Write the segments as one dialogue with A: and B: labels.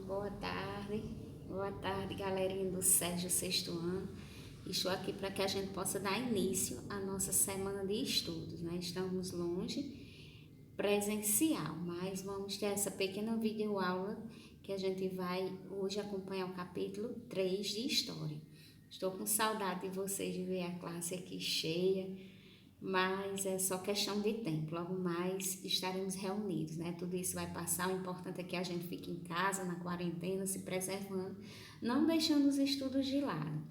A: Boa tarde, galerinha do Sérgio Sexto Ano. Estou aqui para que a gente possa dar início à nossa semana de estudos, né? Estamos longe presencial, mas vamos ter essa pequena videoaula que a gente vai hoje acompanhar o capítulo 3 de História. Estou com saudade de vocês de ver a classe aqui cheia, mas é só questão de tempo. Logo mais estaremos reunidos, né? Tudo isso vai passar. O importante é que a gente fique em casa, na quarentena, se preservando, não deixando os estudos de lado,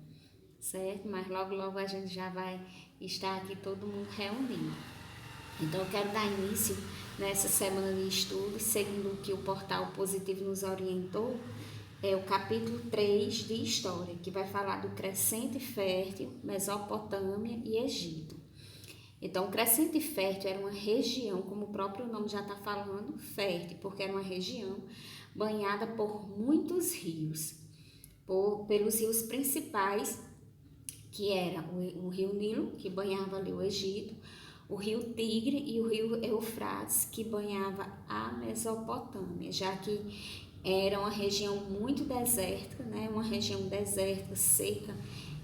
A: certo? Mas logo a gente já vai estar aqui todo mundo reunido. Então eu quero dar início nessa semana de estudos, seguindo o que o portal Positivo nos orientou, é o capítulo 3 de História, que vai falar do Crescente Fértil, Mesopotâmia e Egito. Então, o Crescente Fértil era uma região, como o próprio nome já está falando, fértil, porque era uma região banhada por muitos rios, pelos rios principais, que era o rio Nilo, que banhava ali o Egito, o rio Tigre e o rio Eufrates, que banhava a Mesopotâmia, já que era uma região muito desértica, né? Uma região desértica, seca.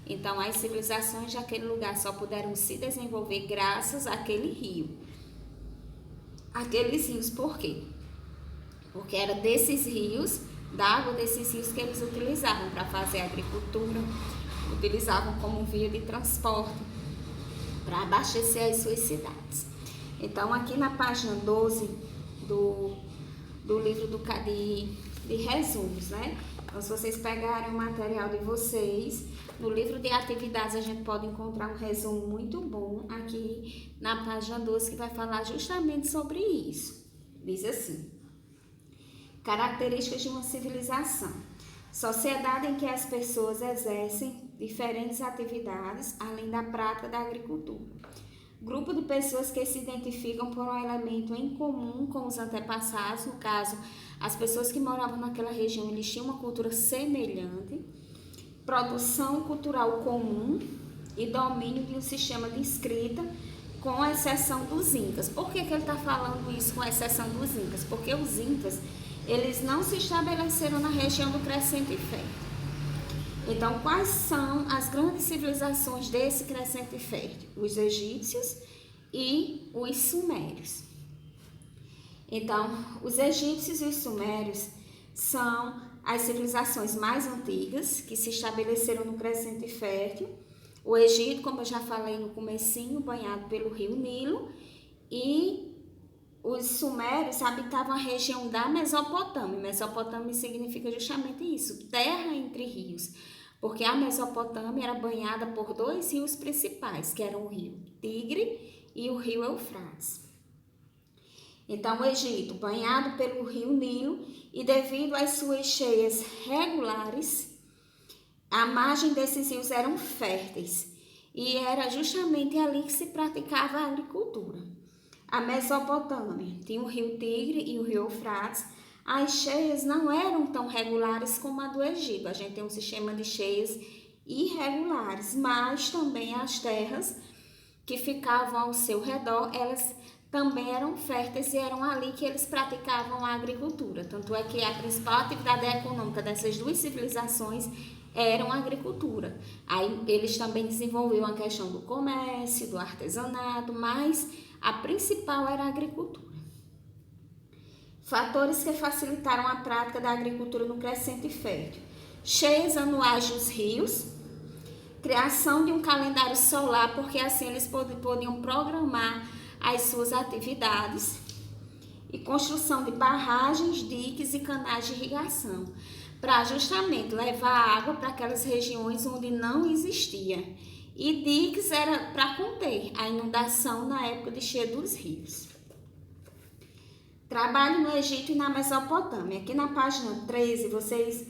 A: Então, as civilizações daquele lugar só puderam se desenvolver graças àquele rio. Aqueles rios, por quê? Porque era desses rios, da água desses rios que eles utilizavam para fazer agricultura, utilizavam como via de transporte, para abastecer as suas cidades. Então, aqui na página 12 do livro de resumos, né? Então, se vocês pegarem o material de vocês, no livro de atividades a gente pode encontrar um resumo muito bom aqui na página 12 que vai falar justamente sobre isso. Diz assim: características de uma civilização. Sociedade em que as pessoas exercem diferentes atividades além da prática da agricultura. Grupo de pessoas que se identificam por um elemento em comum com os antepassados, no caso, as pessoas que moravam naquela região, eles tinham uma cultura semelhante, produção cultural comum e domínio de um sistema de escrita, com exceção dos incas. Por que ele está falando isso com exceção dos incas? Porque os incas, eles não se estabeleceram na região do Crescente Fértil. Então, quais são as grandes civilizações desse Crescente Fértil? Os egípcios e os sumérios. Então, os egípcios e os sumérios são as civilizações mais antigas que se estabeleceram no Crescente Fértil. O Egito, como eu já falei no comecinho, banhado pelo rio Nilo, e os sumérios habitavam a região da Mesopotâmia. Mesopotâmia significa justamente isso, terra entre rios, porque a Mesopotâmia era banhada por dois rios principais, que eram o rio Tigre e o rio Eufrates. Então, o Egito, banhado pelo rio Nilo, e devido às suas cheias regulares, a margem desses rios eram férteis, e era justamente ali que se praticava a agricultura. A Mesopotâmia tinha o rio Tigre e o rio Eufrates. As cheias não eram tão regulares como a do Egito. A gente tem um sistema de cheias irregulares, mas também as terras que ficavam ao seu redor, elas também eram férteis e eram ali que eles praticavam a agricultura. Tanto é que a principal atividade econômica dessas duas civilizações era a agricultura. Aí eles também desenvolveram a questão do comércio, do artesanato, mas a principal era a agricultura. Fatores que facilitaram a prática da agricultura no Crescente Fértil: cheias anuais dos rios, criação de um calendário solar, porque assim eles podiam programar as suas atividades, e construção de barragens, diques e canais de irrigação, para justamente levar água para aquelas regiões onde não existia. E diques era para conter a inundação na época de cheia dos rios. Trabalho no Egito e na Mesopotâmia. Aqui na página 13 vocês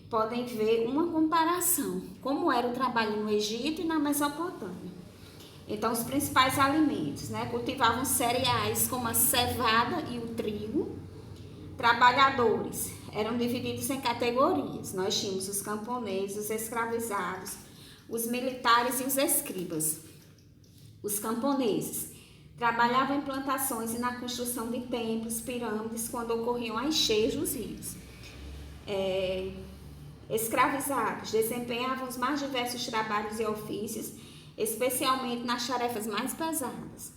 A: podem ver uma comparação, como era o trabalho no Egito e na Mesopotâmia. Então, os principais alimentos, né? Cultivavam cereais como a cevada e o trigo. Trabalhadores eram divididos em categorias. Nós tínhamos os camponeses, os escravizados, os militares e os escribas. Os camponeses trabalhavam em plantações e na construção de templos, pirâmides, quando ocorriam as cheias dos rios. escravizados desempenhavam os mais diversos trabalhos e ofícios, especialmente nas tarefas mais pesadas.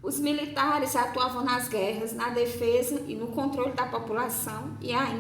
A: Os militares atuavam nas guerras, na defesa e no controle da população e ainda